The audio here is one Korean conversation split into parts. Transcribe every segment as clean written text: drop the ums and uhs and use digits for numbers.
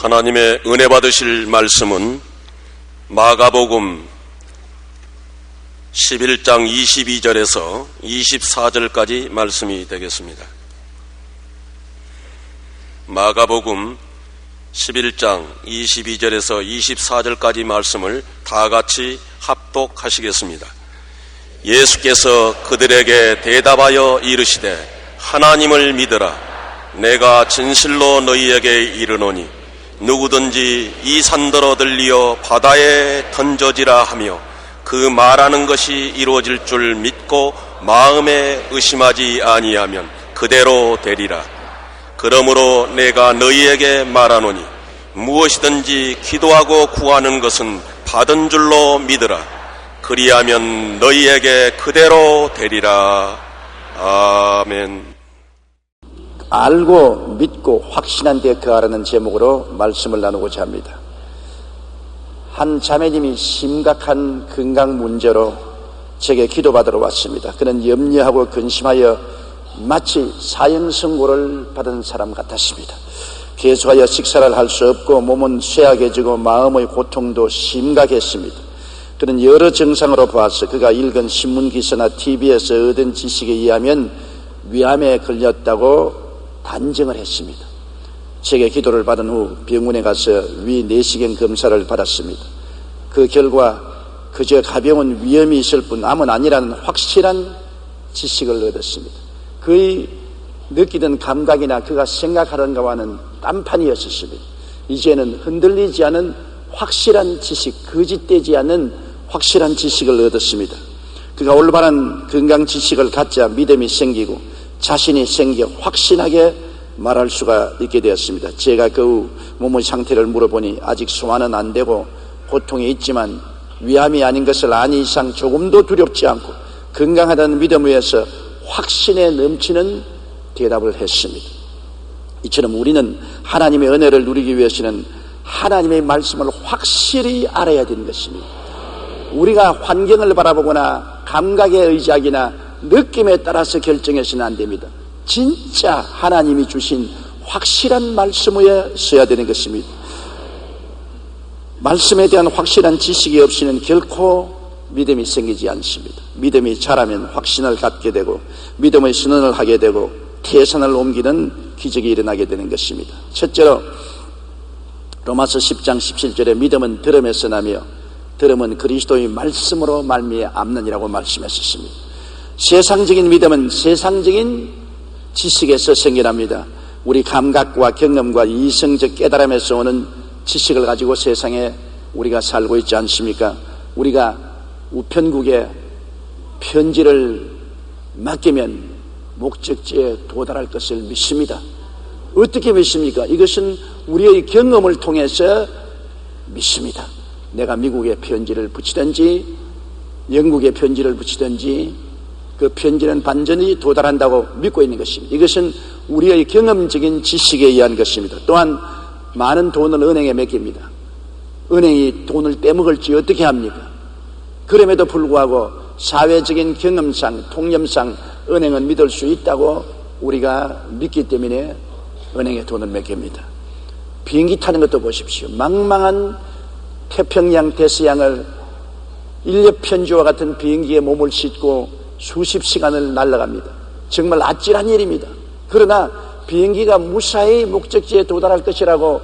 하나님의 은혜 받으실 말씀은 마가복음 11장 22절에서 24절까지 말씀이 되겠습니다. 마가복음 11장 22절에서 24절까지 말씀을 다 같이 합독하시겠습니다. 예수께서 그들에게 대답하여 이르시되 하나님을 믿으라. 내가 진실로 너희에게 이르노니 누구든지 이 산더러 들리어 바다에 던져지라 하며 그 말하는 것이 이루어질 줄 믿고 마음에 의심하지 아니하면 그대로 되리라. 그러므로 내가 너희에게 말하노니 무엇이든지 기도하고 구하는 것은 받은 줄로 믿으라. 그리하면 너희에게 그대로 되리라. 아멘. 알고 믿고 확신한 데 거하라는 제목으로 말씀을 나누고자 합니다. 한 자매님이 심각한 건강 문제로 제게 기도받으러 왔습니다. 그는 염려하고 근심하여 마치 사형 선고를 받은 사람 같았습니다. 계속하여 식사를 할 수 없고 몸은 쇠약해지고 마음의 고통도 심각했습니다. 그는 여러 증상으로 보아서 그가 읽은 신문 기사나 TV에서 얻은 지식에 의하면 위암에 걸렸다고 단정을 했습니다. 제게 기도를 받은 후 병원에 가서 위 내시경 검사를 받았습니다. 그 결과 그저 가벼운 위염이 있을 뿐 암은 아니라는 확실한 지식을 얻었습니다. 그의 느끼던 감각이나 그가 생각하던 것과는 딴판이었습니다. 이제는 흔들리지 않은 확실한 지식, 거짓되지 않는 확실한 지식을 얻었습니다. 그가 올바른 건강 지식을 갖자 믿음이 생기고 자신이 생겨 확신하게 말할 수가 있게 되었습니다. 제가 그 몸의 상태를 물어보니 아직 소화는 안 되고 고통이 있지만 위암이 아닌 것을 아니 이상 조금도 두렵지 않고 건강하다는 믿음 위에서 확신에 넘치는 대답을 했습니다. 이처럼 우리는 하나님의 은혜를 누리기 위해서는 하나님의 말씀을 확실히 알아야 되는 것입니다. 우리가 환경을 바라보거나 감각에 의지하기나 느낌에 따라서 결정해서는 안 됩니다. 진짜 하나님이 주신 확실한 말씀 위에 서야 되는 것입니다. 말씀에 대한 확실한 지식이 없이는 결코 믿음이 생기지 않습니다. 믿음이 자라면 확신을 갖게 되고 믿음의 선언을 하게 되고 태산을 옮기는 기적이 일어나게 되는 것입니다. 첫째로 로마서 10장 17절에 믿음은 들음에서 나며 들음은 그리스도의 말씀으로 말미암느니라고 말씀했었습니다. 세상적인 믿음은 세상적인 지식에서 생겨납니다. 우리 감각과 경험과 이성적 깨달음에서 오는 지식을 가지고 세상에 우리가 살고 있지 않습니까? 우리가 우편국에 편지를 맡기면 목적지에 도달할 것을 믿습니다. 어떻게 믿습니까? 이것은 우리의 경험을 통해서 믿습니다. 내가 미국에 편지를 붙이든지 영국에 편지를 붙이든지 그 편지는 반전히 도달한다고 믿고 있는 것입니다. 이것은 우리의 경험적인 지식에 의한 것입니다. 또한 많은 돈을 은행에 맡깁니다. 은행이 돈을 떼먹을지 어떻게 합니까? 그럼에도 불구하고 사회적인 경험상, 통념상 은행은 믿을 수 있다고 우리가 믿기 때문에 은행에 돈을 맡깁니다. 비행기 타는 것도 보십시오. 망망한 태평양, 대서양을 인력 편지와 같은 비행기에 몸을 싣고 수십 시간을 날아갑니다. 정말 아찔한 일입니다. 그러나 비행기가 무사히 목적지에 도달할 것이라고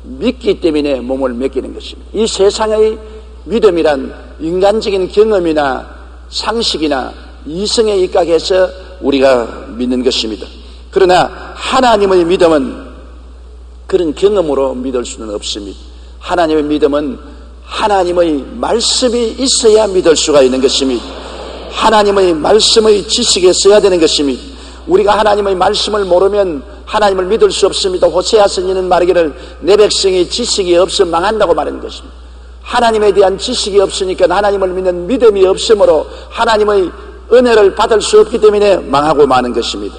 믿기 때문에 몸을 맡기는 것입니다. 이 세상의 믿음이란 인간적인 경험이나 상식이나 이성에 입각해서 우리가 믿는 것입니다. 그러나 하나님의 믿음은 그런 경험으로 믿을 수는 없습니다. 하나님의 믿음은 하나님의 말씀이 있어야 믿을 수가 있는 것입니다. 하나님의 말씀의 지식에 써야 되는 것입니다. 우리가 하나님의 말씀을 모르면 하나님을 믿을 수 없습니다. 호세아 선지자는 말하기를 내 백성이 지식이 없어 망한다고 말하는 것입니다. 하나님에 대한 지식이 없으니까 하나님을 믿는 믿음이 없으므로 하나님의 은혜를 받을 수 없기 때문에 망하고 마는 것입니다.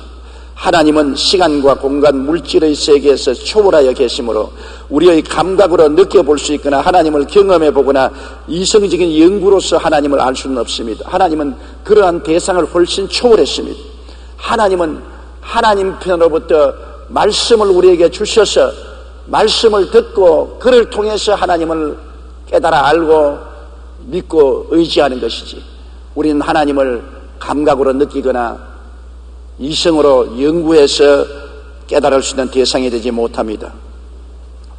하나님은 시간과 공간, 물질의 세계에서 초월하여 계시므로 우리의 감각으로 느껴볼 수 있거나 하나님을 경험해 보거나 이성적인 연구로서 하나님을 알 수는 없습니다. 하나님은 그러한 대상을 훨씬 초월했습니다. 하나님은 하나님 편으로부터 말씀을 우리에게 주셔서 말씀을 듣고 그를 통해서 하나님을 깨달아 알고 믿고 의지하는 것이지, 우리는 하나님을 감각으로 느끼거나 이성으로 연구해서 깨달을 수 있는 대상이 되지 못합니다.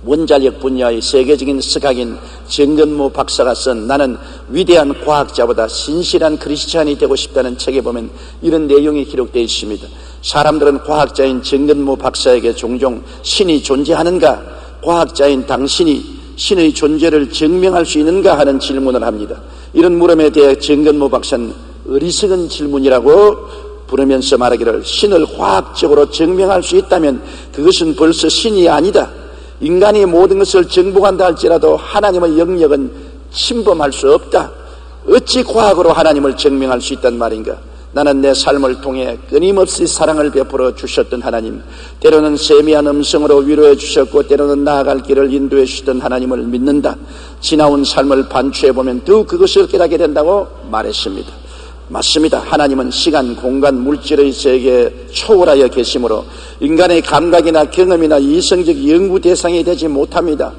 원자력 분야의 세계적인 스각인 정근모 박사가 쓴 나는 위대한 과학자보다 신실한 크리스찬이 되고 싶다는 책에 보면 이런 내용이 기록되어 있습니다. 사람들은 과학자인 정근모 박사에게 종종 신이 존재하는가, 과학자인 당신이 신의 존재를 증명할 수 있는가 하는 질문을 합니다. 이런 물음에 대해 정근모 박사는 어리석은 질문이라고 부르면서 말하기를, 신을 과학적으로 증명할 수 있다면 그것은 벌써 신이 아니다. 인간이 모든 것을 정복한다 할지라도 하나님의 영역은 침범할 수 없다. 어찌 과학으로 하나님을 증명할 수 있단 말인가? 나는 내 삶을 통해 끊임없이 사랑을 베풀어 주셨던 하나님, 때로는 세미한 음성으로 위로해 주셨고 때로는 나아갈 길을 인도해 주셨던 하나님을 믿는다. 지나온 삶을 반추해보면 더욱 그것을 깨닫게 된다고 말했습니다. 맞습니다. 하나님은 시간, 공간, 물질의 세계에 초월하여 계시므로 인간의 감각이나 경험이나 이성적 연구 대상이 되지 못합니다.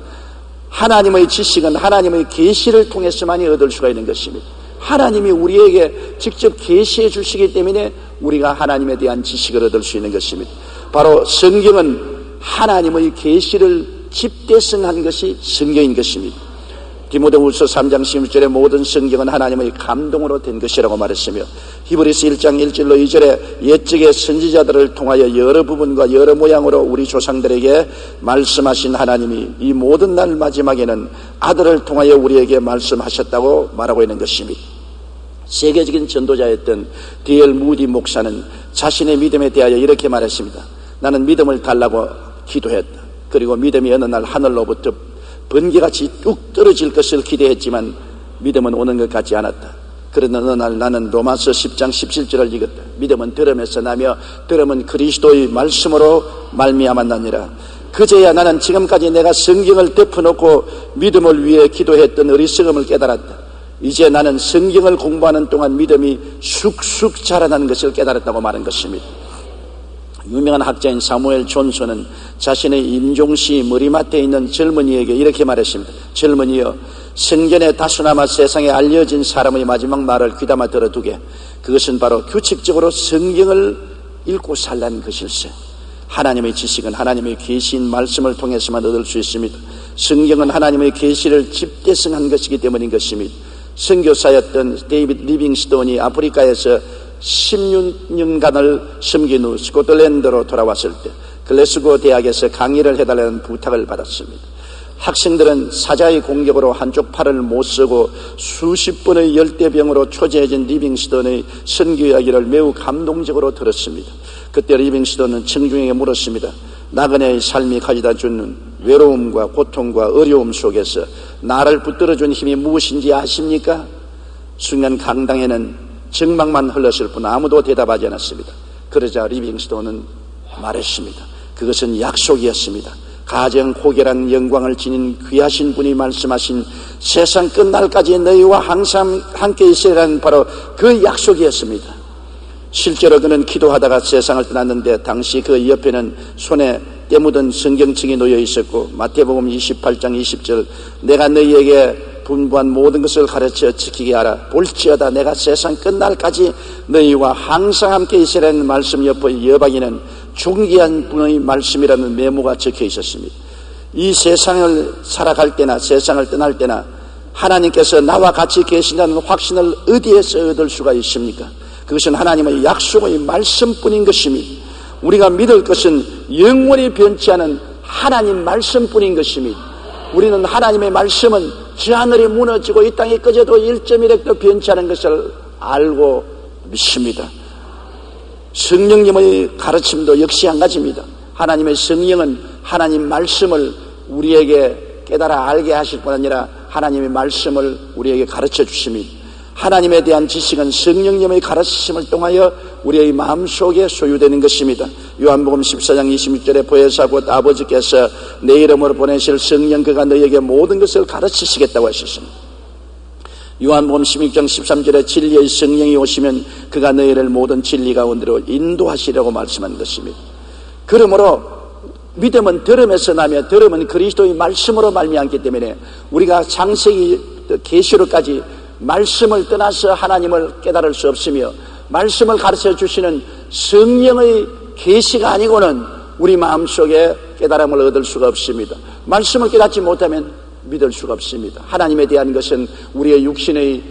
하나님의 지식은 하나님의 계시를 통해서만이 얻을 수가 있는 것입니다. 하나님이 우리에게 직접 계시해 주시기 때문에 우리가 하나님에 대한 지식을 얻을 수 있는 것입니다. 바로 성경은 하나님의 계시를 집대성한 것이 성경인 것입니다. 디모데후서 3장 16절에 모든 성경은 하나님의 감동으로 된 것이라고 말했으며, 히브리서 1장 1절로 2절에 옛적의 선지자들을 통하여 여러 부분과 여러 모양으로 우리 조상들에게 말씀하신 하나님이 이 모든 날 마지막에는 아들을 통하여 우리에게 말씀하셨다고 말하고 있는 것입니다. 세계적인 전도자였던 D.L. 무디 목사는 자신의 믿음에 대하여 이렇게 말했습니다. 나는 믿음을 달라고 기도했다. 그리고 믿음이 어느 날 하늘로부터 번개같이 뚝 떨어질 것을 기대했지만 믿음은 오는 것 같지 않았다. 그러나 어느 날 나는 로마서 10장 17절을 읽었다. 믿음은 들음에서 나며 들음은 그리스도의 말씀으로 말미암아 나니라. 그제야 나는 지금까지 내가 성경을 덮어놓고 믿음을 위해 기도했던 어리석음을 깨달았다. 이제 나는 성경을 공부하는 동안 믿음이 쑥쑥 자라나는 것을 깨달았다고 말한 것입니다. 유명한 학자인 사무엘 존슨은 자신의 임종시 머리맡에 있는 젊은이에게 이렇게 말했습니다. 젊은이여, 생전에 다수나마 세상에 알려진 사람의 마지막 말을 귀담아 들어두게. 그것은 바로 규칙적으로 성경을 읽고 살라는 것일세. 하나님의 지식은 하나님의 계시인 말씀을 통해서만 얻을 수 있습니다. 성경은 하나님의 계시를 집대성한 것이기 때문인 것입니다. 선교사였던 데이빗 리빙스톤이 아프리카에서 16년간을 섬긴 후 스코틀랜드로 돌아왔을 때 글래스고 대학에서 강의를 해달라는 부탁을 받았습니다. 학생들은 사자의 공격으로 한쪽 팔을 못 쓰고 수십 번의 열대병으로 초조해진 리빙스톤의 선교 이야기를 매우 감동적으로 들었습니다. 그때 리빙스톤은 청중에게 물었습니다. 나그네의 삶이 가져다 주는 외로움과 고통과 어려움 속에서 나를 붙들어준 힘이 무엇인지 아십니까? 순간 강당에는 정막만 흘렀을 뿐 아무도 대답하지 않았습니다. 그러자 리빙스톤은 말했습니다. 그것은 약속이었습니다. 가정 고결한 영광을 지닌 귀하신 분이 말씀하신 세상 끝날까지 너희와 항상 함께 있으라는 바로 그 약속이었습니다. 실제로 그는 기도하다가 세상을 떠났는데 당시 그 옆에는 손에 때 묻은 성경책이 놓여 있었고, 마태복음 28장 20절 내가 너희에게 분부한 모든 것을 가르쳐 지키게 하라. 볼지어다 내가 세상 끝날까지 너희와 항상 함께 있으라는 말씀 옆의 여박에는 존귀한 분의 말씀이라는 메모가 적혀 있었습니다. 이 세상을 살아갈 때나 세상을 떠날 때나 하나님께서 나와 같이 계신다는 확신을 어디에서 얻을 수가 있습니까? 그것은 하나님의 약속의 말씀뿐인 것입니다. 우리가 믿을 것은 영원히 변치 않은 하나님 말씀뿐인 것입니다. 우리는 하나님의 말씀은 저 하늘이 무너지고 이 땅이 꺼져도 1.1핵도 변치 않은 것을 알고 믿습니다. 성령님의 가르침도 역시 한 가지입니다. 하나님의 성령은 하나님 말씀을 우리에게 깨달아 알게 하실 뿐 아니라 하나님의 말씀을 우리에게 가르쳐 주십니다. 하나님에 대한 지식은 성령님의 가르치심을 통하여 우리의 마음속에 소유되는 것입니다. 요한복음 14장 26절에 보혜사 곧 아버지께서 내 이름으로 보내실 성령 그가 너희에게 모든 것을 가르치시겠다고 하셨습니다. 요한복음 16장 13절에 진리의 성령이 오시면 그가 너희를 모든 진리 가운데로 인도하시려고 말씀한 것입니다. 그러므로 믿음은 들음에서 나며 들음은 그리스도의 말씀으로 말미암기 때문에 우리가 창세기 계시록까지 말씀을 떠나서 하나님을 깨달을 수 없으며 말씀을 가르쳐 주시는 성령의 계시가 아니고는 우리 마음속에 깨달음을 얻을 수가 없습니다. 말씀을 깨닫지 못하면 믿을 수가 없습니다. 하나님에 대한 것은 우리의 육신의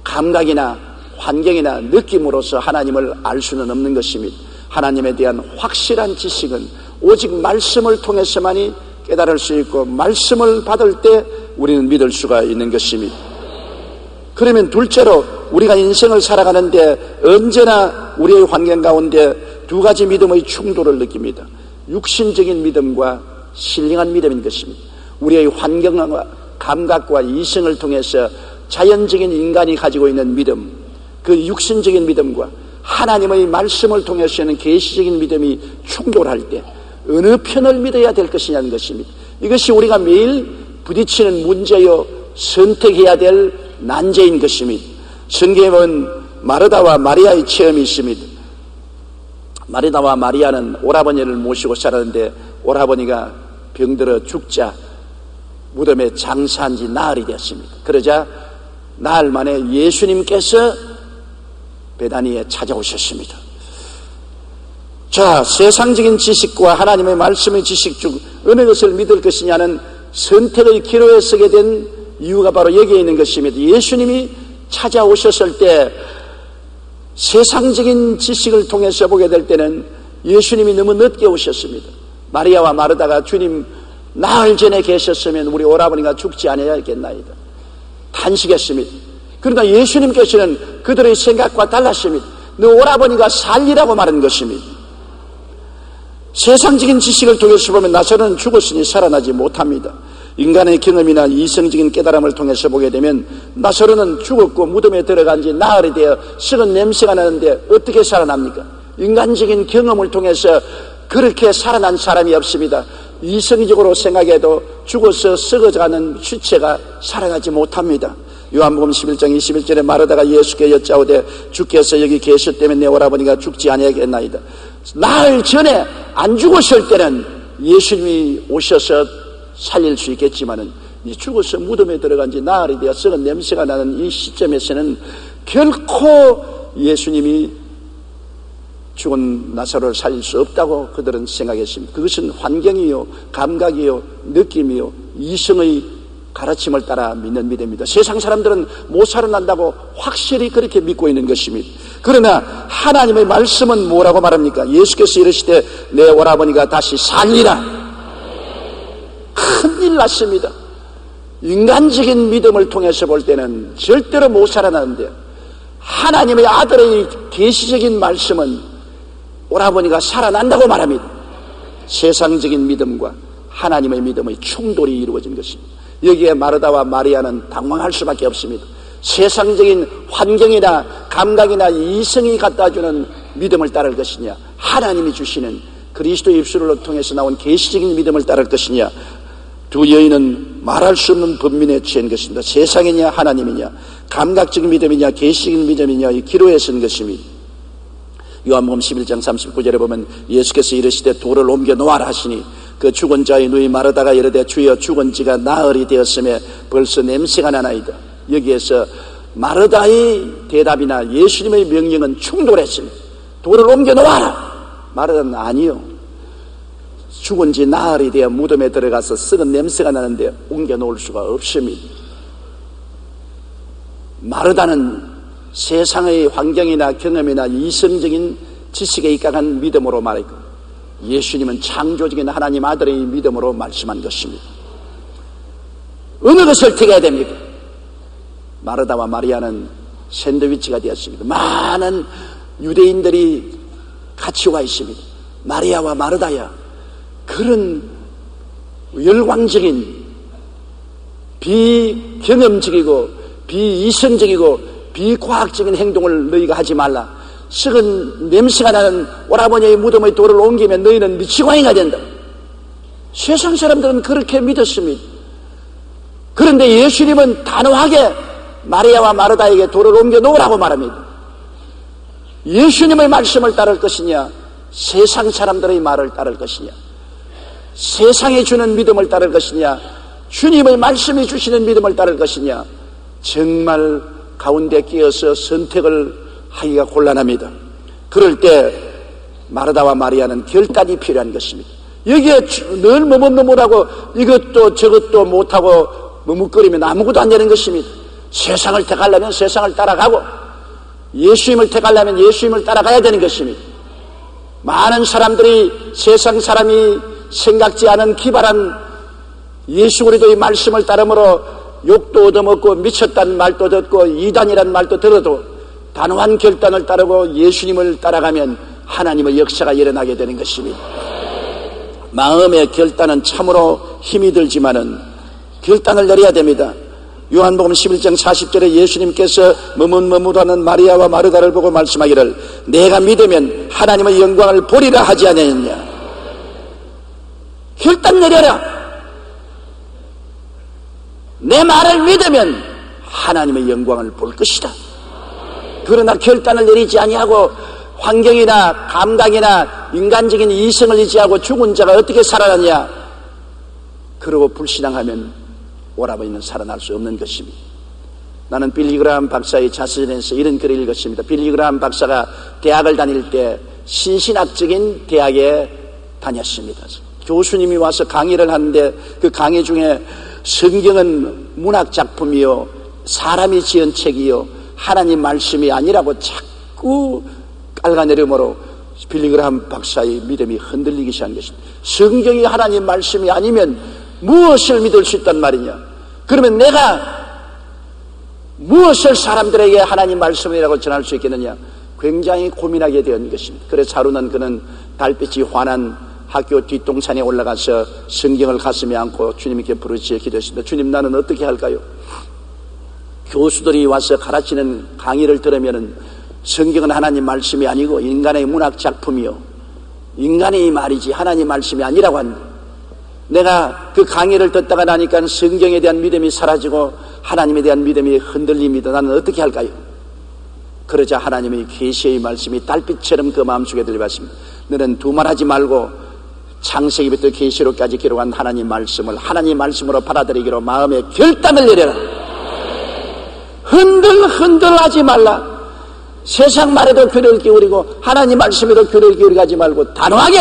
감각이나 환경이나 느낌으로서 하나님을 알 수는 없는 것입니다. 하나님에 대한 확실한 지식은 오직 말씀을 통해서만이 깨달을 수 있고 말씀을 받을 때 우리는 믿을 수가 있는 것입니다. 그러면 둘째로 우리가 인생을 살아가는데 언제나 우리의 환경 가운데 두 가지 믿음의 충돌을 느낍니다. 육신적인 믿음과 신령한 믿음인 것입니다. 우리의 환경과 감각과 이성을 통해서 자연적인 인간이 가지고 있는 믿음, 그 육신적인 믿음과 하나님의 말씀을 통해서는 계시적인 믿음이 충돌할 때 어느 편을 믿어야 될 것이냐는 것입니다. 이것이 우리가 매일 부딪히는 문제요 선택해야 될 난제인 것입니다. 성경에 보면 마르다와 마리아의 체험이 있습니다. 마르다와 마리아는 오라버니를 모시고 살았는데 오라버니가 병들어 죽자 무덤에 장사한 지 나흘이 되었습니다. 그러자 나흘 만에 예수님께서 베다니에 찾아오셨습니다. 자, 세상적인 지식과 하나님의 말씀의 지식 중 어느 것을 믿을 것이냐는 선택의 기로에 서게 된 이유가 바로 여기에 있는 것입니다. 예수님이 찾아오셨을 때 세상적인 지식을 통해서 보게 될 때는 예수님이 너무 늦게 오셨습니다. 마리아와 마르다가 주님 나흘 전에 계셨으면 우리 오라버니가 죽지 않아야겠나이다 탄식했습니다. 그러나 예수님께서는 그들의 생각과 달랐습니다. 너 오라버니가 살리라고 말한 것입니다. 세상적인 지식을 통해서 보면 나사로는 죽었으니 살아나지 못합니다. 인간의 경험이나 이성적인 깨달음을 통해서 보게 되면 나사로는 죽었고 무덤에 들어간 지 나흘이 되어 썩은 냄새가 나는데 어떻게 살아납니까? 인간적인 경험을 통해서 그렇게 살아난 사람이 없습니다. 이성적으로 생각해도 죽어서 썩어가는 시체가 살아나지 못합니다. 요한복음 11장 21절에 마르다가 예수께 여짜오되 주께서 여기 계셨다면 내 오라버니가 죽지 아니하겠나이다. 나흘 전에 안 죽었을 때는 예수님이 오셔서 살릴 수 있겠지만은 죽어서 무덤에 들어간 지 나흘이 되어 썩은 냄새가 나는 이 시점에서는 결코 예수님이 죽은 나사로를 살릴 수 없다고 그들은 생각했습니다. 그것은 환경이요 감각이요 느낌이요 이성의 가르침을 따라 믿는 믿음입니다. 세상 사람들은 못 살아난다고 확실히 그렇게 믿고 있는 것입니다. 그러나 하나님의 말씀은 뭐라고 말합니까? 예수께서 이르시되 내 오라버니가 다시 살리라. 큰일 났습니다. 인간적인 믿음을 통해서 볼 때는 절대로 못 살아나는데 하나님의 아들의 계시적인 말씀은 오라버니가 살아난다고 말합니다. 세상적인 믿음과 하나님의 믿음의 충돌이 이루어진 것입니다. 여기에 마르다와 마리아는 당황할 수밖에 없습니다. 세상적인 환경이나 감각이나 이성이 갖다주는 믿음을 따를 것이냐, 하나님이 주시는 그리스도의 입술을 통해서 나온 계시적인 믿음을 따를 것이냐, 두 여인은 말할 수 없는 번민에 취한 것입니다. 세상이냐 하나님이냐, 감각적인 믿음이냐 계시적인 믿음이냐, 이 기로에 선 것입니다. 요한복음 11장 39절에 보면 예수께서 이르시되 돌을 옮겨 놓아라 하시니 그 죽은 자의 누이 마르다가 이르되 주여 죽은 지가 나흘이 되었음에 벌써 냄새가 나나이다. 여기에서 마르다의 대답이나 예수님의 명령은 충돌했습니다. 돌을 옮겨 놓아라. 마르다는 아니요, 죽은 지 나흘이 되어 무덤에 들어가서 썩은 냄새가 나는데 옮겨 놓을 수가 없습니다. 마르다는 세상의 환경이나 경험이나 이성적인 지식에 입각한 믿음으로 말했고, 예수님은 창조적인 하나님 아들의 믿음으로 말씀한 것입니다. 어느 것을 택해야 됩니까? 마르다와 마리아는 샌드위치가 되었습니다. 많은 유대인들이 같이 와 있습니다. 마리아와 마르다야, 그런 열광적인 비경험적이고 비이성적이고 비과학적인 행동을 너희가 하지 말라. 썩은 냄새가 나는 오라버니의 무덤의 돌을 옮기면 너희는 미치광이가 된다. 세상 사람들은 그렇게 믿었습니다. 그런데 예수님은 단호하게 마리아와 마르다에게 돌을 옮겨 놓으라고 말합니다. 예수님의 말씀을 따를 것이냐, 세상 사람들의 말을 따를 것이냐. 세상이 주는 믿음을 따를 것이냐, 주님의 말씀이 주시는 믿음을 따를 것이냐, 정말 가운데 끼어서 선택을 하기가 곤란합니다. 그럴 때 마르다와 마리아는 결단이 필요한 것입니다. 여기에 늘 머뭇머뭇하고 이것도 저것도 못하고 머뭇거리면 아무것도 안 되는 것입니다. 세상을 택하려면 세상을 따라가고 예수님을 택하려면 예수님을 따라가야 되는 것입니다. 많은 사람들이 세상 사람이 생각지 않은 기발한 예수 그리스도의 말씀을 따르므로 욕도 얻어먹고 미쳤다는 말도 듣고 이단이라는 말도 들어도 단호한 결단을 따르고 예수님을 따라가면 하나님의 역사가 일어나게 되는 것입니다. 마음의 결단은 참으로 힘이 들지만은 결단을 내려야 됩니다. 요한복음 11장 40절에 예수님께서 머뭇머뭇하는 마리아와 마르다를 보고 말씀하기를 내가 믿으면 하나님의 영광을 보리라 하지 않았느냐. 결단 내려라. 내 말을 믿으면 하나님의 영광을 볼 것이다. 그러나 결단을 내리지 아니하고 환경이나 감각이나 인간적인 이성을 의지하고 죽은 자가 어떻게 살아나냐, 그러고 불신앙하면 오라버니는 살아날 수 없는 것입니다. 나는 빌리 그라함 박사의 자서전에서 이런 글을 읽었습니다. 빌리 그라함 박사가 대학을 다닐 때 신신학적인 대학에 다녔습니다. 교수님이 와서 강의를 하는데 그 강의 중에 성경은 문학작품이요 사람이 지은 책이요 하나님 말씀이 아니라고 자꾸 깔아내려므로 빌리 그라함 박사의 믿음이 흔들리기 시작한 것입니다. 성경이 하나님 말씀이 아니면 무엇을 믿을 수 있단 말이냐? 그러면 내가 무엇을 사람들에게 하나님 말씀이라고 전할 수 있겠느냐? 굉장히 고민하게 된 것입니다. 그래서 하루는 그는 달빛이 환한 학교 뒷동산에 올라가서 성경을 가슴에 안고 주님께 부르짖어 기도했습니다. 주님, 나는 어떻게 할까요? 교수들이 와서 가르치는 강의를 들으면 성경은 하나님 말씀이 아니고 인간의 문학 작품이요 인간의 말이지 하나님 말씀이 아니라고 한다. 내가 그 강의를 듣다가 나니까 성경에 대한 믿음이 사라지고 하나님에 대한 믿음이 흔들립니다. 나는 어떻게 할까요? 그러자 하나님의 계시의 말씀이 달빛처럼 그 마음속에 들려왔습니다. 너는 두말하지 말고 창세기부터 계시록까지 기록한 하나님 말씀을 하나님 말씀으로 받아들이기로 마음의 결단을 내려라. 흔들하지 말라. 세상 말에도 귀를 기울이고 하나님 말씀에도 귀를 기울이게 하지 말고 단호하게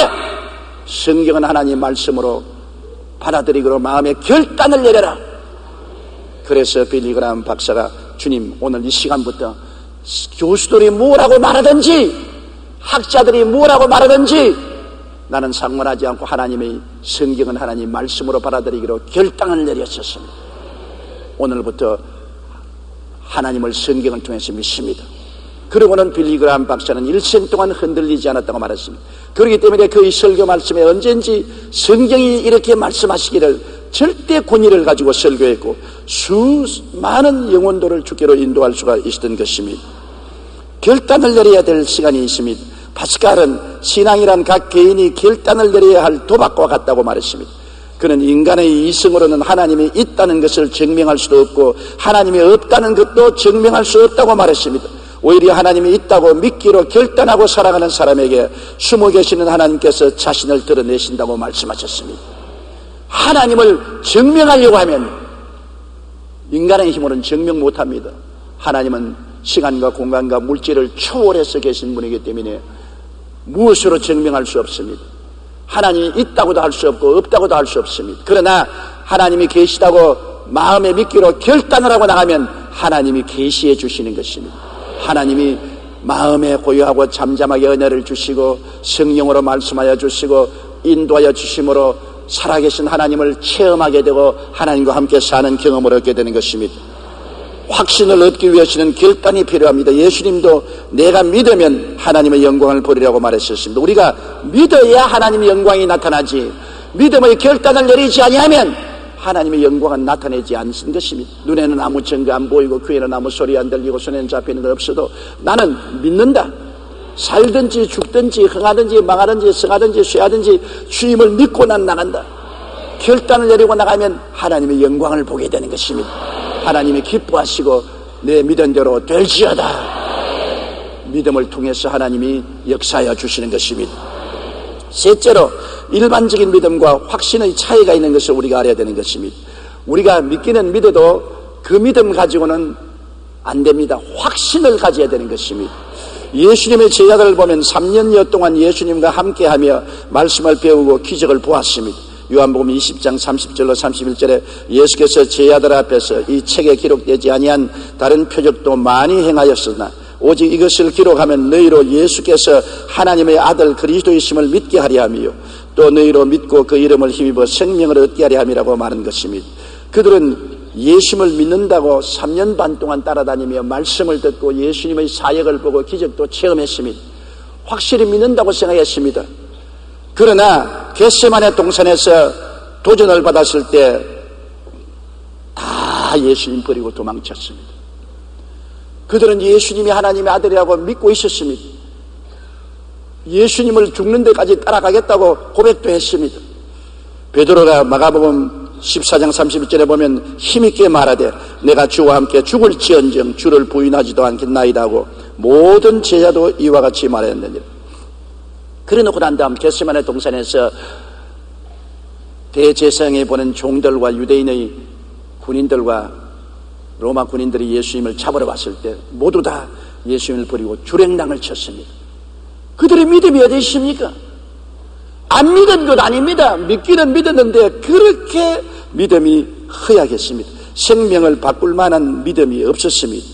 성경은 하나님 말씀으로 받아들이기로 마음의 결단을 내려라. 그래서 빌리 그라함 박사가 주님, 오늘 이 시간부터 교수들이 뭐라고 말하든지 학자들이 뭐라고 말하든지 나는 상관하지 않고 하나님의 성경은 하나님 말씀으로 받아들이기로 결단을 내렸었습니다. 오늘부터 하나님을 성경을 통해서 믿습니다. 그러고는 빌리 그라함 박사는 일생 동안 흔들리지 않았다고 말했습니다. 그렇기 때문에 그의 설교 말씀에 언젠지 성경이 이렇게 말씀하시기를 절대 권위를 가지고 설교했고 수많은 영혼들을 주께로 인도할 수가 있었던 것입니다. 결단을 내려야 될 시간이 있습니다. 파스칼은 신앙이란 각 개인이 결단을 내려야 할 도박과 같다고 말했습니다. 그는 인간의 이성으로는 하나님이 있다는 것을 증명할 수도 없고 하나님이 없다는 것도 증명할 수 없다고 말했습니다. 오히려 하나님이 있다고 믿기로 결단하고 살아가는 사람에게 숨어 계시는 하나님께서 자신을 드러내신다고 말씀하셨습니다. 하나님을 증명하려고 하면 인간의 힘으로는 증명 못합니다. 하나님은 시간과 공간과 물질을 초월해서 계신 분이기 때문에 무엇으로 증명할 수 없습니다. 하나님이 있다고도 할 수 없고 없다고도 할 수 없습니다. 그러나 하나님이 계시다고 마음에 믿기로 결단을 하고 나가면 하나님이 계시해 주시는 것입니다. 하나님이 마음에 고요하고 잠잠하게 은혜를 주시고 성령으로 말씀하여 주시고 인도하여 주심으로 살아계신 하나님을 체험하게 되고 하나님과 함께 사는 경험을 얻게 되는 것입니다. 확신을 얻기 위해서는 결단이 필요합니다. 예수님도 내가 믿으면 하나님의 영광을 보리라고 말했었습니다. 우리가 믿어야 하나님의 영광이 나타나지 믿음의 결단을 내리지 아니하면 하나님의 영광은 나타내지 않는 것입니다. 눈에는 아무 증거 안 보이고 귀에는 아무 소리 안 들리고 손에는 잡히는 것 없어도 나는 믿는다. 살든지 죽든지 흥하든지 망하든지 성하든지 쇠하든지 주님을 믿고 난 나간다. 결단을 내리고 나가면 하나님의 영광을 보게 되는 것입니다. 하나님이 기뻐하시고 내 믿은 대로 될지어다. 믿음을 통해서 하나님이 역사하여 주시는 것입니다. 셋째로 일반적인 믿음과 확신의 차이가 있는 것을 우리가 알아야 되는 것입니다. 우리가 믿기는 믿어도 그 믿음 가지고는 안 됩니다. 확신을 가져야 되는 것입니다. 예수님의 제자들을 보면 3년여 동안 예수님과 함께하며 말씀을 배우고 기적을 보았습니다. 요한복음 20장 30절로 31절에 예수께서 제자들 앞에서 이 책에 기록되지 아니한 다른 표적도 많이 행하였으나 오직 이것을 기록하면 너희로 예수께서 하나님의 아들 그리스도이심을 믿게 하려 함이요 또 너희로 믿고 그 이름을 힘입어 생명을 얻게 하려 함이라고 말한 것입니다. 그들은 예수님을 믿는다고 3년 반 동안 따라다니며 말씀을 듣고 예수님의 사역을 보고 기적도 체험했습니다. 확실히 믿는다고 생각했습니다. 그러나 겟세마네 동산에서 도전을 받았을 때 다 예수님 버리고 도망쳤습니다. 그들은 예수님이 하나님의 아들이라고 믿고 있었습니다. 예수님을 죽는 데까지 따라가겠다고 고백도 했습니다. 베드로가 마가복음 14장 31절에 보면 힘있게 말하되 내가 주와 함께 죽을지언정 주를 부인하지도 않겠나이다 하고 모든 제자도 이와 같이 말했느니라. 그래놓고 난 다음 겟세마네 동산에서 대제사장에 보낸 종들과 유대인의 군인들과 로마 군인들이 예수님을 잡으러 왔을 때 모두 다 예수님을 버리고 주랭랑을 쳤습니다. 그들의 믿음이 어디 있습니까? 안 믿은 것 아닙니다. 믿기는 믿었는데 그렇게 믿음이 허약했습니다. 생명을 바꿀 만한 믿음이 없었습니다.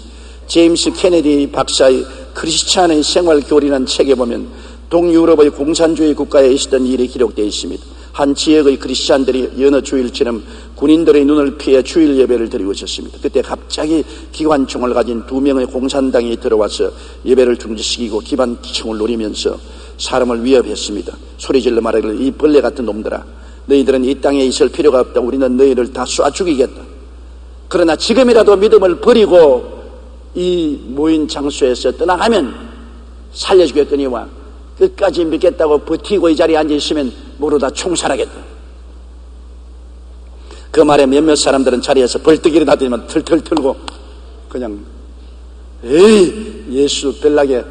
제임스 케네디 박사의 크리스찬의 생활 교리라는 책에 보면 동유럽의 공산주의 국가에 있었던 일이 기록되어 있습니다. 한 지역의 크리스찬들이 여느 주일처럼 군인들의 눈을 피해 주일 예배를 드리고 있었습니다. 그때 갑자기 기관총을 가진 2명의 공산당이 들어와서 예배를 중지시키고 기관총을 노리면서 사람을 위협했습니다. 소리질러 말하기를 이 벌레 같은 놈들아, 너희들은 이 땅에 있을 필요가 없다. 우리는 너희를 다 쏴 죽이겠다. 그러나 지금이라도 믿음을 버리고 이 모인 장소에서 떠나가면 살려주겠거니와 끝까지 믿겠다고 버티고 이 자리에 앉아있으면 모두 다 총살하겠다. 그 말에 몇몇 사람들은 자리에서 벌떡 일어나더니만 털털 털고 그냥 에이 예수 별나게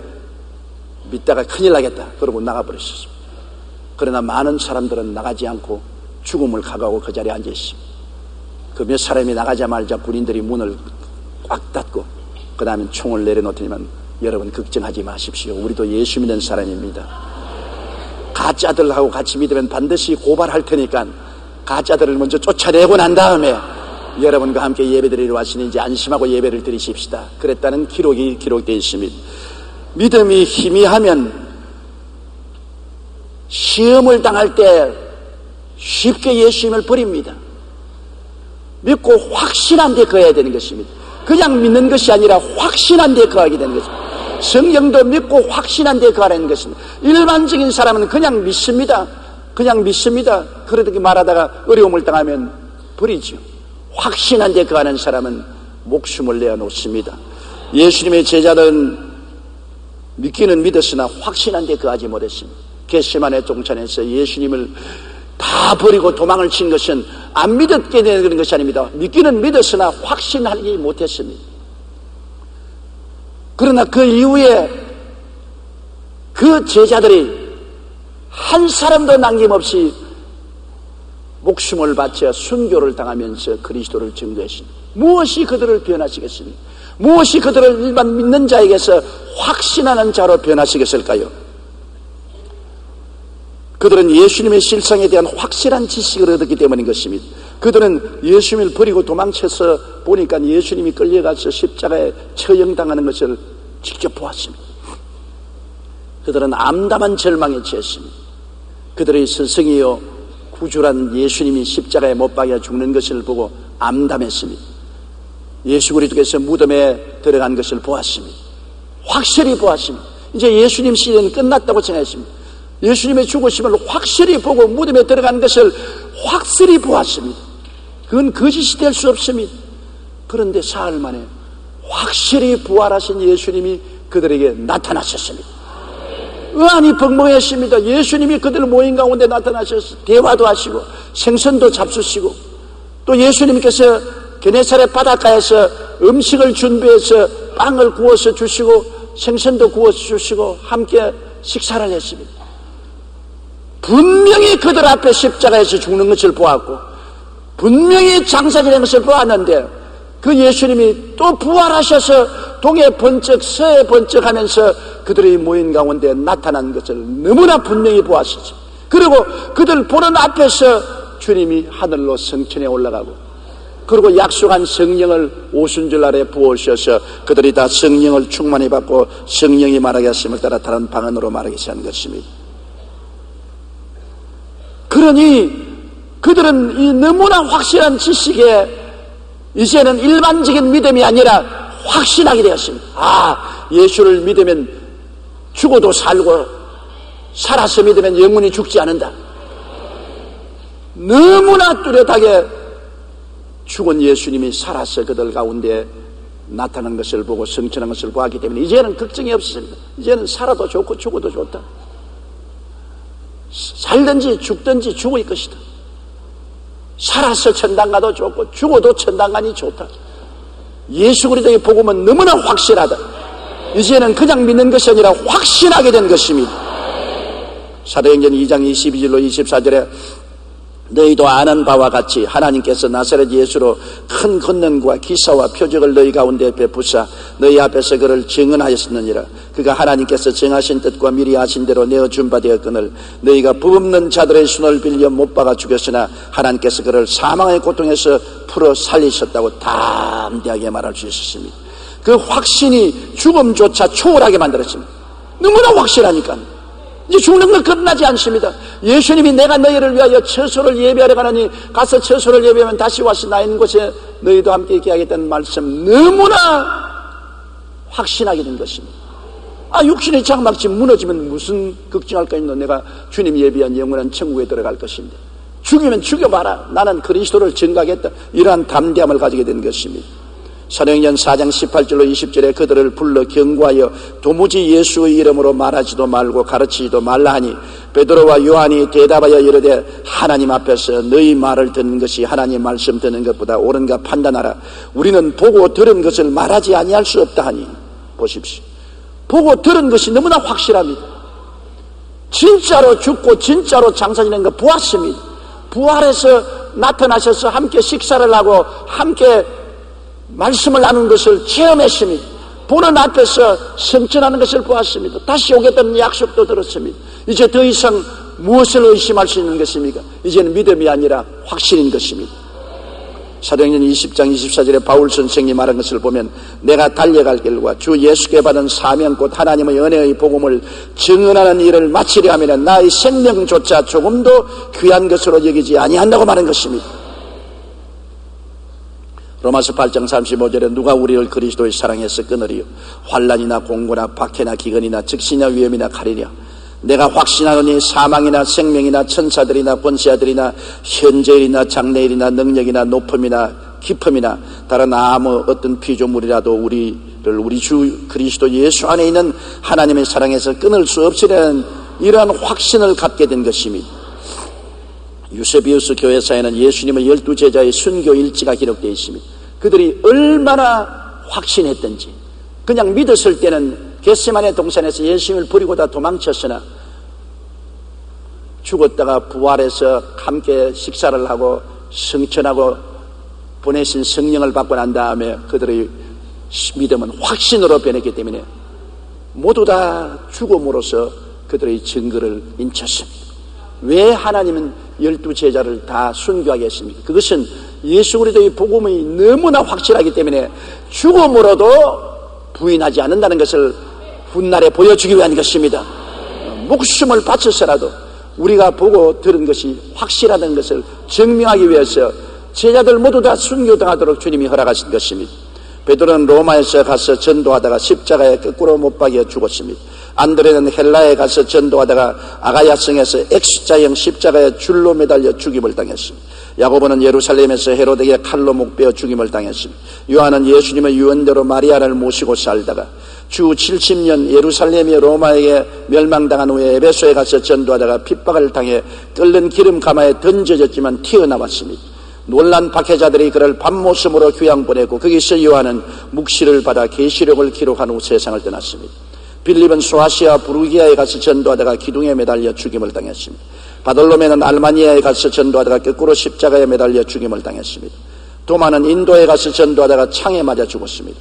믿다가 큰일 나겠다 그러고 나가버렸습니다. 그러나 많은 사람들은 나가지 않고 죽음을 각오하고 그 자리에 앉아있습니다. 그 몇 사람이 나가자마자 군인들이 문을 꽉 닫고 그 다음에 총을 내려놓더니만 여러분 걱정하지 마십시오. 우리도 예수 믿는 사람입니다. 가짜들하고 같이 믿으면 반드시 고발할 테니까 가짜들을 먼저 쫓아내고 난 다음에 여러분과 함께 예배드리러 왔으니 이제 안심하고 예배를 드리십시다. 그랬다는 기록이 기록되어 있습니다. 믿음이 희미하면 시험을 당할 때 쉽게 예수님을 버립니다. 믿고 확신한 데 거해야 되는 것입니다. 그냥 믿는 것이 아니라 확신한 데 거하게 되는 것입니다. 성경도 믿고 확신한 데 거하라는 것입니다. 일반적인 사람은 그냥 믿습니다. 그냥 믿습니다. 그렇게 말하다가 어려움을 당하면 버리죠. 확신한 데 거하는 사람은 목숨을 내어놓습니다. 예수님의 제자들은 믿기는 믿었으나 확신한 데 거하지 못했습니다. 겟세마네 동산에서 예수님을 다 버리고 도망을 친 것은 안 믿었게 되는 것이 아닙니다. 믿기는 믿었으나 확신하지 못했습니다. 그러나 그 이후에 그 제자들이 한 사람도 남김없이 목숨을 바쳐 순교를 당하면서 그리스도를 증거했습니다. 무엇이 그들을 변화시켰습니까? 무엇이 그들을 일반 믿는 자에게서 확신하는 자로 변화시켰을까요? 그들은 예수님의 실상에 대한 확실한 지식을 얻었기 때문인 것입니다. 그들은 예수님을 버리고 도망쳐서 보니까 예수님이 끌려가서 십자가에 처형당하는 것을 직접 보았습니다. 그들은 암담한 절망에 처했습니다. 그들의 스승이요 구주란 예수님이 십자가에 못 박여 죽는 것을 보고 암담했습니다. 예수 그리스도께서 무덤에 들어간 것을 보았습니다. 확실히 보았습니다. 이제 예수님 시대는 끝났다고 생각했습니다. 예수님의 죽으심을 확실히 보고 무덤에 들어간 것을 확실히 보았습니다. 그건 거짓이 될 수 없습니다. 그런데 사흘 만에 확실히 부활하신 예수님이 그들에게 나타나셨습니다. 의안이 벙벙했습니다. 예수님이 그들 모임 가운데 나타나셔서 대화도 하시고 생선도 잡수시고 또 예수님께서 게네사렛 바닷가에서 음식을 준비해서 빵을 구워서 주시고 생선도 구워서 주시고 함께 식사를 했습니다. 분명히 그들 앞에 십자가에서 죽는 것을 보았고 분명히 장사지는 것을 보았는데 그 예수님이 또 부활하셔서 동해 번쩍 서해 번쩍 하면서 그들의 모인 가운데 나타난 것을 너무나 분명히 보았었죠. 그리고 그들 보는 앞에서 주님이 하늘로 성천에 올라가고 그리고 약속한 성령을 오순절 아래 부어주셔서 그들이 다 성령을 충만히 받고 성령이 말하게 하심을 따라 다른 방언으로 말하게 하는 것입니다. 그러니 그들은 이 너무나 확실한 지식에 이제는 일반적인 믿음이 아니라 확신하게 되었습니다. 아, 예수를 믿으면 죽어도 살고 살아서 믿으면 영원히 죽지 않는다. 너무나 뚜렷하게 죽은 예수님이 살아서 그들 가운데 나타난 것을 보고 성천한 것을 보았기 때문에 이제는 걱정이 없습니다. 이제는 살아도 좋고 죽어도 좋다. 살든지 죽든지 죽을 것이다. 살아서 천당 가도 좋고 죽어도 천당 가니 좋다. 예수 그리스도의 복음은 너무나 확실하다. 이제는 그냥 믿는 것이 아니라 확신하게 된 것입니다. 사도행전 2장 22절로 24절에 너희도 아는 바와 같이 하나님께서 나사렛 예수로 큰 권능과 기사와 표적을 너희 가운데 베푸사 너희 앞에서 그를 증언하였느니라. 그가 하나님께서 정하신 뜻과 미리 하신 대로 내어준 바 되었거늘 너희가 법 없는 자들의 손을 빌려 못 박아 죽였으나 하나님께서 그를 사망의 고통에서 풀어 살리셨다고 담대하게 말할 수 있었습니다. 그 확신이 죽음조차 초월하게 만들었습니다. 너무나 확실하니까 이제 죽는 건 끝나지 않습니다. 예수님이 내가 너희를 위하여 처소를 예비하러 가느니 가서 처소를 예비하면 다시 와서 나 있는 곳에 너희도 함께 있게 하겠다는 말씀 너무나 확신하게 된 것입니다. 아, 육신의 장막지 무너지면 무슨 걱정할 거 있노? 내가 주님 예비한 영원한 천국에 들어갈 것인데 죽이면 죽여봐라. 나는 그리스도를 증거하겠다. 이러한 담대함을 가지게 된 것입니다. 사도행전 4장 18절로 20절에 그들을 불러 경고하여 도무지 예수의 이름으로 말하지도 말고 가르치지도 말라 하니 베드로와 요한이 대답하여 이르되 하나님 앞에서 너희 말을 듣는 것이 하나님 말씀 듣는 것보다 옳은가 판단하라. 우리는 보고 들은 것을 말하지 아니할 수 없다 하니 보십시오. 보고 들은 것이 너무나 확실합니다. 진짜로 죽고 진짜로 장사 지낸 거 보았습니다. 부활해서 나타나셔서 함께 식사를 하고 함께 말씀을 나눈 것을 체험했습니다. 보는 앞에서 성천하는 것을 보았습니다. 다시 오겠다는 약속도 들었습니다. 이제 더 이상 무엇을 의심할 수 있는 것입니까? 이제는 믿음이 아니라 확신인 것입니다. 사도행전 20장 24절에 바울 선생님이 말한 것을 보면 내가 달려갈 길과 주 예수께 받은 사명 곧 하나님의 은혜의 복음을 증언하는 일을 마치려 하면 나의 생명조차 조금도 귀한 것으로 여기지 아니한다고 말한 것입니다. 로마서 8장 35절에 누가 우리를 그리스도의 사랑에서 끊으리요 환난이나 공고나 박해나 기근이나 즉시나 위험이나 칼이냐 내가 확신하노니 사망이나 생명이나 천사들이나 권세자들이나 현재일이나 장래일이나 능력이나 높음이나 깊음이나 다른 아무 어떤 피조물이라도 우리 주 그리스도 예수 안에 있는 하나님의 사랑에서 끊을 수 없으려는 이러한 확신을 갖게 된 것입니다. 유세비우스 교회사에는 예수님의 12제자의 순교 일지가 기록되어 있습니다. 그들이 얼마나 확신했던지 그냥 믿었을 때는 겟세마네 동산에서 예수님을 버리고 다 도망쳤으나 죽었다가 부활해서 함께 식사를 하고 성천하고 보내신 성령을 받고 난 다음에 그들의 믿음은 확신으로 변했기 때문에 모두 다 죽음으로써 그들의 증거를 인쳤습니다. 왜 하나님은 12제자를 다 순교하게 했습니까? 그것은 예수 그리스도의 복음이 너무나 확실하기 때문에 죽음으로도 부인하지 않는다는 것을 훗날에 보여주기 위한 것입니다. 목숨을 바쳐서라도 우리가 보고 들은 것이 확실하다는 것을 증명하기 위해서 제자들 모두 다 순교당하도록 주님이 허락하신 것입니다. 베드로는 로마에서 가서 전도하다가 십자가에 거꾸로 못 박여 죽었습니다. 안드레는 헬라에 가서 전도하다가 아가야성에서 X자형 십자가에 줄로 매달려 죽임을 당했습니다. 야고보는 예루살렘에서 헤로데에게 칼로 목베어 죽임을 당했습니다. 요한은 예수님의 유언대로 마리아를 모시고 살다가 주 70년 예루살렘이 로마에게 멸망당한 후에 에베소에 가서 전도하다가 핍박을 당해 끓는 기름 가마에 던져졌지만 튀어나왔습니다. 놀란 박해자들이 그를 밤모섬으로 귀양 보내고 거기서 요한은 묵시를 받아 계시록을 기록한 후 세상을 떠났습니다. 빌립은 소아시아 부르기아에 가서 전도하다가 기둥에 매달려 죽임을 당했습니다. 바돌로메는 알마니아에 가서 전도하다가 거꾸로 십자가에 매달려 죽임을 당했습니다. 도마는 인도에 가서 전도하다가 창에 맞아 죽었습니다.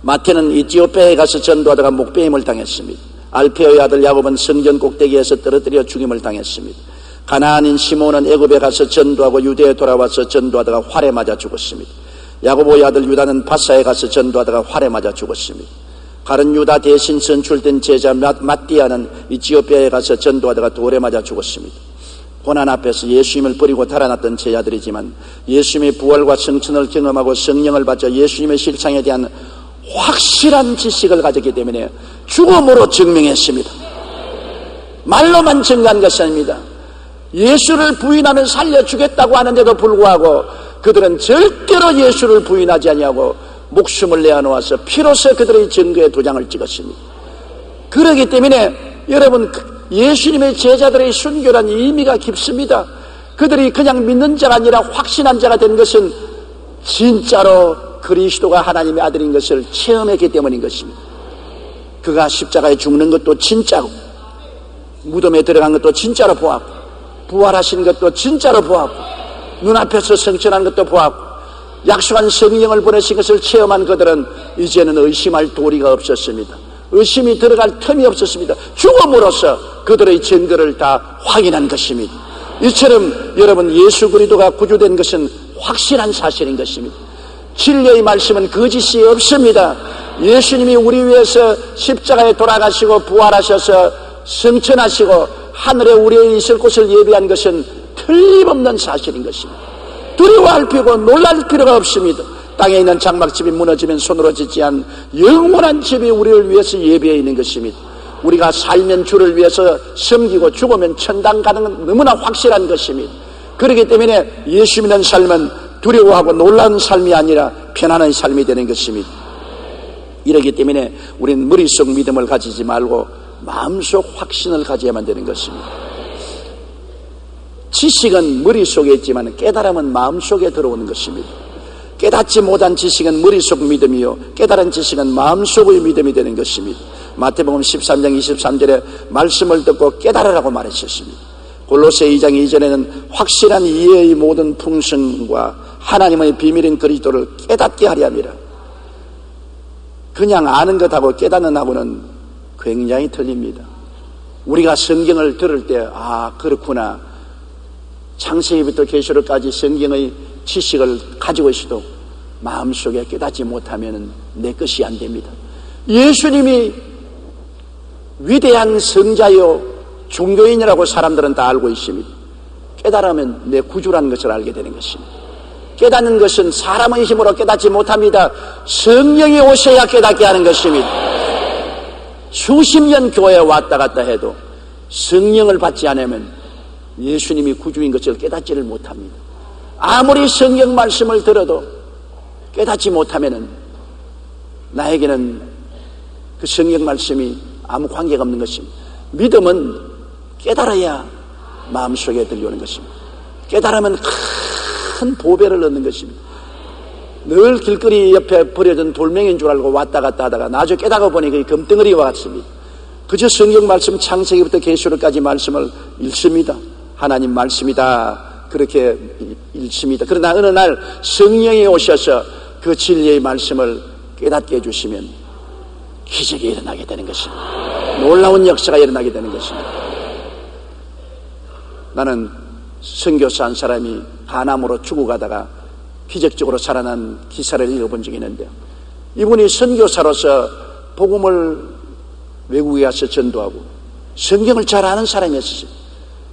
마태는 이티오피아에 가서 전도하다가 목베임을 당했습니다. 알페오의 아들 야곱은 성전 꼭대기에서 떨어뜨려 죽임을 당했습니다. 가나안인 시몬은 애굽에 가서 전도하고 유대에 돌아와서 전도하다가 활에 맞아 죽었습니다. 야고보의 아들 유다는 바사에 가서 전도하다가 활에 맞아 죽었습니다. 가룟 유다 대신 선출된 제자 matti아는 이티오피아에 가서 전도하다가 돌에 맞아 죽었습니다. 고난 앞에서 예수님을 버리고 달아났던 제자들이지만 예수님의 부활과 성천을 경험하고 성령을 받자 예수님의 실상에 대한 확실한 지식을 가졌기 때문에 죽음으로 증명했습니다. 말로만 증거한 것이 아닙니다. 예수를 부인하면 살려주겠다고 하는데도 불구하고 그들은 절대로 예수를 부인하지 아니하고 목숨을 내어놓아서 피로써 그들의 증거에 도장을 찍었습니다. 그렇기 때문에 여러분, 예수님의 제자들의 순교란 의미가 깊습니다. 그들이 그냥 믿는 자가 아니라 확신한 자가 된 것은 진짜로 그리스도가 하나님의 아들인 것을 체험했기 때문인 것입니다. 그가 십자가에 죽는 것도 진짜고, 무덤에 들어간 것도 진짜로 보았고, 부활하신 것도 진짜로 보았고, 눈앞에서 성천한 것도 보았고, 약속한 성령을 보내신 것을 체험한 그들은 이제는 의심할 도리가 없었습니다. 의심이 들어갈 틈이 없었습니다. 죽음으로써 그들의 증거를 다 확인한 것입니다. 이처럼 여러분, 예수 그리스도가 구주된 것은 확실한 사실인 것입니다. 진리의 말씀은 거짓이 없습니다. 예수님이 우리 위해서 십자가에 돌아가시고 부활하셔서 성천하시고 하늘에 우리의 있을 곳을 예비한 것은 틀림없는 사실인 것입니다. 두려워할 필요고 놀랄 필요가 없습니다. 땅에 있는 장막집이 무너지면 손으로 짓지 않은 영원한 집이 우리를 위해서 예비해 있는 것입니다. 우리가 살면 주를 위해서 섬기고 죽으면 천당 가는 건 너무나 확실한 것입니다. 그렇기 때문에 예수 믿는 삶은 두려워하고 놀라는 삶이 아니라 편안한 삶이 되는 것입니다. 이러기 때문에 우리는 머릿속 믿음을 가지지 말고 마음속 확신을 가져야만 되는 것입니다. 지식은 머릿속에 있지만 깨달음은 마음속에 들어오는 것입니다. 깨닫지 못한 지식은 머릿속 믿음이요 깨달은 지식은 마음속의 믿음이 되는 것입니다. 마태복음 13장 23절에 말씀을 듣고 깨달으라고 말했었습니다. 골로새 2장 2절에는 확실한 이해의 모든 풍성과 하나님의 비밀인 그리스도를 깨닫게 하려 함이라. 그냥 아는 것하고 깨닫는 하고는 굉장히 틀립니다. 우리가 성경을 들을 때 그렇구나, 창세기부터 계시록까지 성경의 지식을 가지고 있어도 마음속에 깨닫지 못하면 내 것이 안 됩니다. 예수님이 위대한 성자요 종교인이라고 사람들은 다 알고 있습니다. 깨달으면 내 구주라는 것을 알게 되는 것입니다. 깨닫는 것은 사람의 힘으로 깨닫지 못합니다. 성령이 오셔야 깨닫게 하는 것입니다. 수십 년 교회에 왔다 갔다 해도 성령을 받지 않으면 예수님이 구주인 것을 깨닫지를 못합니다. 아무리 성경 말씀을 들어도 깨닫지 못하면 나에게는 그 성경 말씀이 아무 관계가 없는 것입니다. 믿음은 깨달아야 마음속에 들려오는 것입니다. 깨달으면 큰 보배를 얻는 것입니다. 늘 길거리 옆에 버려진 돌멩이인 줄 알고 왔다 갔다 하다가 나중에 깨닫고 보니 그게 금덩어리와 같습니다. 그저 성경 말씀 창세기부터 계시록까지 말씀을 읽습니다. 하나님 말씀이다 그렇게 읽습니다. 그러나 어느 날 성령이 오셔서 그 진리의 말씀을 깨닫게 해주시면 기적이 일어나게 되는 것입니다. 놀라운 역사가 일어나게 되는 것입니다. 나는 선교사 한 사람이 간암으로 죽어가다가 기적적으로 살아난 기사를 읽어본 적이 있는데요, 이분이 선교사로서 복음을 외국에 가서 전도하고 성경을 잘 아는 사람이었어요.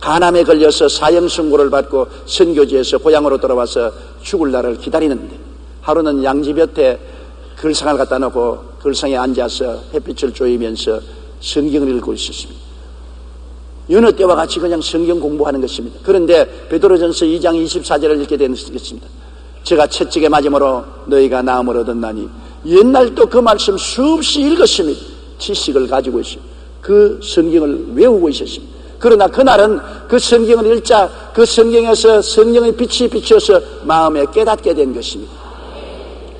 간암에 걸려서 사형 선고를 받고 선교지에서 고향으로 돌아와서 죽을 날을 기다리는데 하루는 양지볕에 글상을 갖다 놓고 글상에 앉아서 햇빛을 쬐면서 성경을 읽고 있었습니다. 여느 때와 같이 그냥 성경 공부하는 것입니다. 그런데 베드로전서 2장 24절을 읽게 되는 것입니다. 제가 채찍에 맞음으로 너희가 나음을 얻었나니. 옛날 또 그 말씀 수없이 읽었습니다. 지식을 가지고 있습니다. 그 성경을 외우고 있었습니다. 그러나 그날은 그 성경을 읽자 그 성경에서 성령의 빛이 비쳐서 마음에 깨닫게 된 것입니다.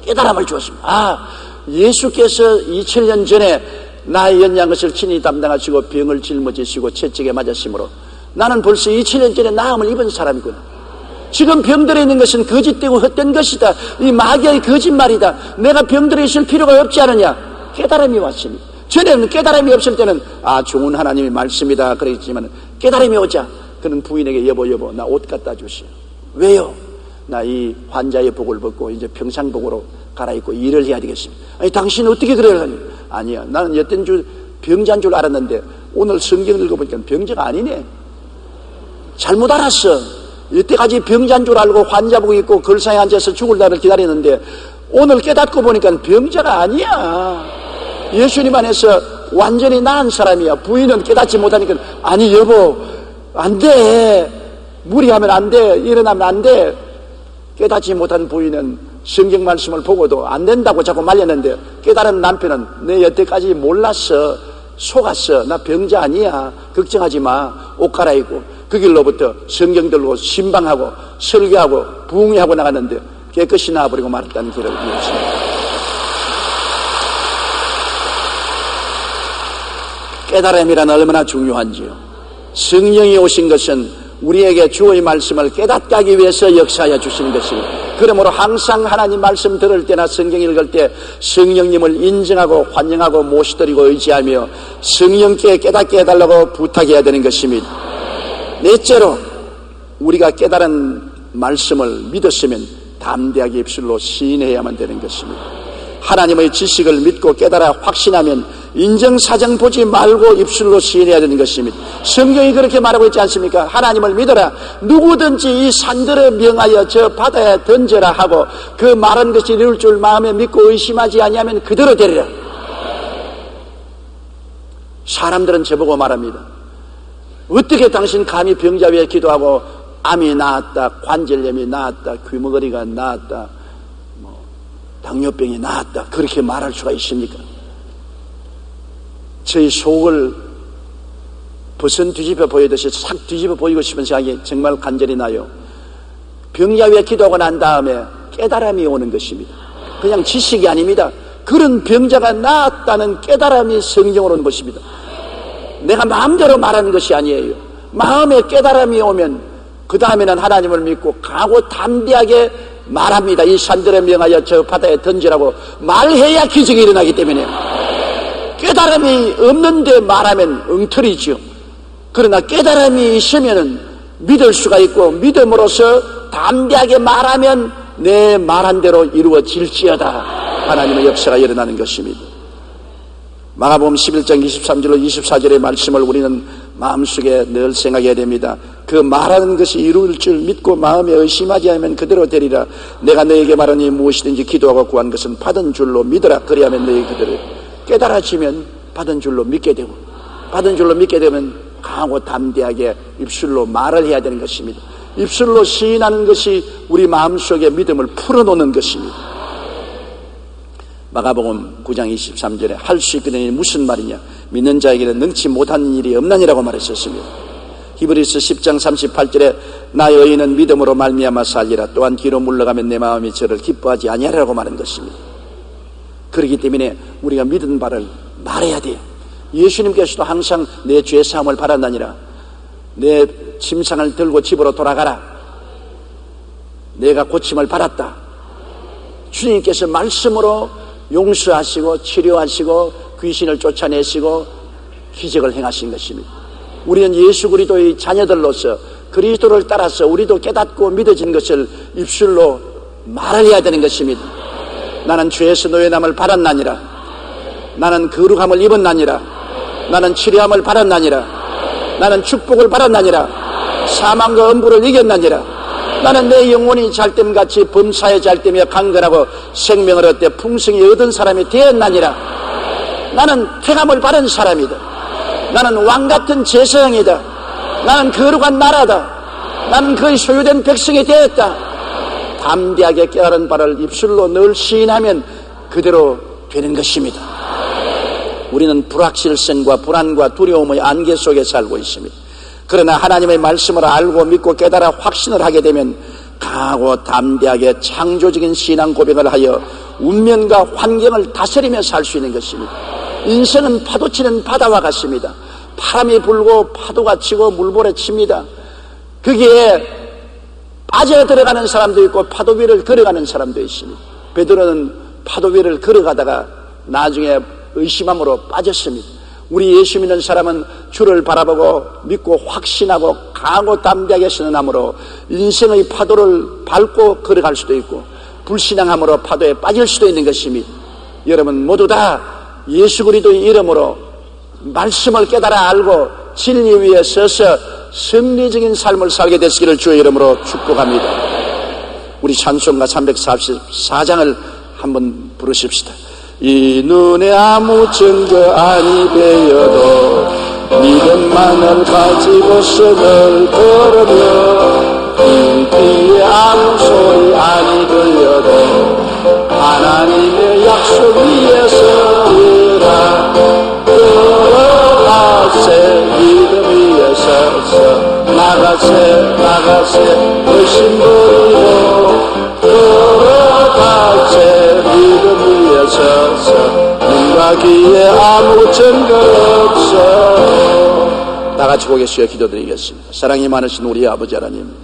깨달음을 주었습니다. 예수께서 2000년 전에 나의 연약한 것을 친히 담당하시고 병을 짊어지시고 채찍에 맞으심으로 나는 벌써 2000년 전에 나음을 입은 사람이구나. 지금 병들어 있는 것은 거짓되고 헛된 것이다. 이 마귀의 거짓말이다. 내가 병들어 있을 필요가 없지 않느냐. 깨달음이 왔습니다. 전에는 깨달음이 없을 때는 좋은 하나님의 말씀이다 그랬지만 깨달음이 오자 그는 부인에게 여보 나 옷 갖다 주시오. 왜요? 나 이 환자의 복을 벗고 이제 평상복으로 갈아입고 일을 해야 되겠습니다. 아니 당신 어떻게 그래요? 아니야, 나는 여튼 주 병자인 줄 알았는데 오늘 성경 읽어보니까 병자가 아니네. 잘못 알았어. 이때까지 병자인 줄 알고 환자복 입고 걸상에 앉아서 죽을 날을 기다렸는데 오늘 깨닫고 보니까 병자가 아니야. 예수님 안에서 완전히 나은 사람이야. 부인은 깨닫지 못하니까 아니 여보 안 돼, 무리하면 안 돼, 일어나면 안 돼. 깨닫지 못한 부인은 성경 말씀을 보고도 안 된다고 자꾸 말렸는데 깨달은 남편은 내 여태까지 몰랐어, 속았어, 나 병자 아니야, 걱정하지 마. 옷 갈아입고 그 길로부터 성경 들고 신방하고 설교하고 부흥회하고 나갔는데 깨끗이 나와버리고 말았다는 길을 이었습니다. 깨달음이란 얼마나 중요한지요. 성령이 오신 것은 우리에게 주의 말씀을 깨닫게 하기 위해서 역사하여 주시는 것입니다. 그러므로 항상 하나님 말씀 들을 때나 성경 읽을 때 성령님을 인정하고 환영하고 모시드리고 의지하며 성령께 깨닫게 해달라고 부탁해야 되는 것입니다. 넷째로 우리가 깨달은 말씀을 믿었으면 담대하게 입술로 시인해야만 되는 것입니다. 하나님의 지식을 믿고 깨달아 확신하면 인정사정 보지 말고 입술로 시인해야 되는 것입니다. 성경이 그렇게 말하고 있지 않습니까? 하나님을 믿어라. 누구든지 이 산들을 명하여 저 바다에 던져라 하고 그 말한 것이 이룰 줄 마음에 믿고 의심하지 아니하면 그대로 되리라. 사람들은 저보고 말합니다. 어떻게 당신 감히 병자 위에 기도하고 암이 나았다, 관절염이 나았다, 귀머거리가 나았다, 당뇨병이 나았다 그렇게 말할 수가 있습니까? 저희 속을 버선 뒤집어 보이듯이 싹 뒤집어 보이고 싶은 생각이 정말 간절히 나요. 병자 위에 기도하고 난 다음에 깨달음이 오는 것입니다. 그냥 지식이 아닙니다. 그런 병자가 나았다는 깨달음이 성경으로 오는 것입니다. 내가 마음대로 말하는 것이 아니에요. 마음에 깨달음이 오면 그 다음에는 하나님을 믿고 강하고 담대하게 말합니다. 이 산들에 명하여 저 바다에 던지라고 말해야 기적이 일어나기 때문에 깨달음이 없는데 말하면 엉터리죠. 그러나 깨달음이 있으면 믿을 수가 있고 믿음으로써 담대하게 말하면 내 말한 대로 이루어질지어다 하나님의 역사가 일어나는 것입니다. 마가복음 11장 23절로 24절의 말씀을 우리는 마음속에 늘 생각해야 됩니다. 그 말하는 것이 이루어질 줄 믿고 마음에 의심하지 않으면 그대로 되리라. 내가 너에게 말하니 무엇이든지 기도하고 구한 것은 받은 줄로 믿어라. 그리하면 너에게 그대로 깨달아지면 받은 줄로 믿게 되고 받은 줄로 믿게 되면 강하고 담대하게 입술로 말을 해야 되는 것입니다. 입술로 시인하는 것이 우리 마음속에 믿음을 풀어놓는 것입니다. 마가복음 9장 23절에 할 수 있거든요. 무슨 말이냐? 믿는 자에게는 능치 못하는 일이 없나니라고 말했었습니다. 히브리서 10장 38절에 나의 의인은 믿음으로 말미암아 살리라. 또한 뒤로 물러가면 내 마음이 저를 기뻐하지 아니하리라고 말한 것입니다. 그렇기 때문에 우리가 믿은 바를 말해야 돼요. 예수님께서도 항상 내 죄사함을 바란다니라. 내 침상을 들고 집으로 돌아가라. 내가 고침을 받았다. 주님께서 말씀으로 용서하시고 치료하시고 귀신을 쫓아내시고 기적을 행하신 것입니다. 우리는 예수 그리스도의 자녀들로서 그리스도를 따라서 우리도 깨닫고 믿어진 것을 입술로 말을 해야 되는 것입니다. 나는 죄에서 노예남을 받았나니라. 나는 거룩함을 입었나니라. 나는 치료함을 받았나니라. 나는 축복을 받았나니라. 사망과 엄부를 이겼나니라. 나는 내 영혼이 잘됨같이 범사에 잘되며 강건하고 생명을 얻되 풍성히 얻은 사람이 되었나니라. 나는 택함을 받은 사람이다. 나는 왕같은 제사장이다. 나는 거룩한 나라다. 나는 그의 소유된 백성이 되었다. 담대하게 깨달은 바를 입술로 늘 시인하면 그대로 되는 것입니다. 우리는 불확실성과 불안과 두려움의 안개 속에 살고 있습니다. 그러나 하나님의 말씀을 알고 믿고 깨달아 확신을 하게 되면 강하고 담대하게 창조적인 신앙 고백을 하여 운명과 환경을 다스리며 살 수 있는 것입니다. 인생은 파도치는 바다와 같습니다. 바람이 불고 파도가 치고 물보레 칩니다. 거기에 빠져 들어가는 사람도 있고 파도 위를 걸어가는 사람도 있습니다. 베드로는 파도 위를 걸어가다가 나중에 의심함으로 빠졌습니다. 우리 예수 믿는 사람은 주를 바라보고 믿고 확신하고 강하고 담대하게 선언함으로 인생의 파도를 밟고 걸어갈 수도 있고, 불신앙함으로 파도에 빠질 수도 있는 것입니다. 여러분 모두 다 예수 그리스도의 이름으로 말씀을 깨달아 알고 진리 위에 서서 승리적인 삶을 살게 되시기를 주의 이름으로 축복합니다. 우리 찬송가 344장을 한번 부르십시다. 이 눈에 아무 증거 아니 되어도 믿음만을 가지고서 늘 걸으며, 이 귀에 아무 소리 아니 들려도 하나님의 약속 위에 서리라. 걸어가세 믿음 위에 서서 나가세 의심 버리고, 걸어가세 믿음 위에 서서 눈과 귀에 아무 증거 없어. 다같이 고개 숙여 기도드리겠습니다. 사랑이 많으신 우리 아버지 하나님,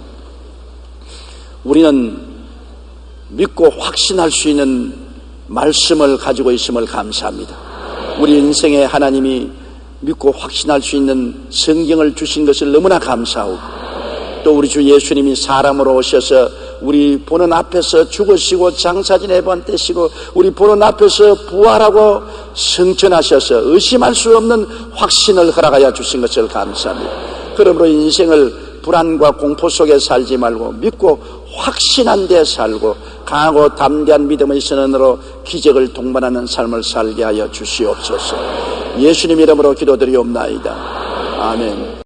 우리는 믿고 확신할 수 있는 말씀을 가지고 있음을 감사합니다. 우리 인생에 하나님이 믿고 확신할 수 있는 성경을 주신 것을 너무나 감사하고, 또 우리 주 예수님이 사람으로 오셔서 우리 보는 앞에서 죽으시고 장사진의 번 떼시고 우리 보는 앞에서 부활하고 승천하셔서 의심할 수 없는 확신을 허락하여 주신 것을 감사합니다. 그러므로 인생을 불안과 공포 속에 살지 말고 믿고 확신한 데 살고 강하고 담대한 믿음의 선언으로 기적을 동반하는 삶을 살게 하여 주시옵소서. 예수님 이름으로 기도드리옵나이다. 아멘.